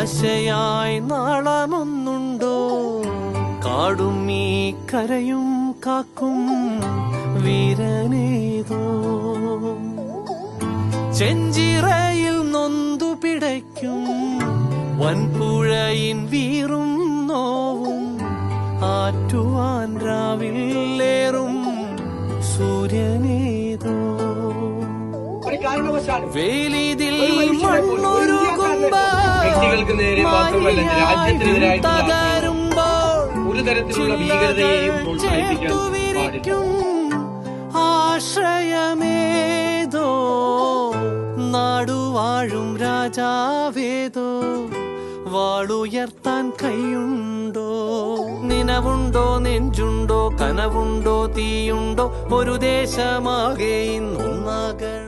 ആശയായി നാളമൊന്നുണ്ടോ? കാടും ഈ കരയും കാക്കും വീരനേതോ. ചെഞ്ചിറയിൽ നൊന്തു പിടയ്ക്കും വൻപുഴയിൻ വീറും നോവും ആറ്റുവാൻ രാവിലേറും സൂര്യനേതോ. വേലിതിൽ തകരുമ്പോൾ ഒരു തരത്തിലുള്ള ഭീകരതയെയും ആശ്രയമേതോ. നാടുവാഴും രാജാവേതോ. വാളുയർത്താൻ കൈയുണ്ടോ? നിനവുണ്ടോ? നെഞ്ചുണ്ടോ? കനവുണ്ടോ? തീയുണ്ടോ? ഒരു ദേശമാകെ ഇന്നൊന്നാകണം.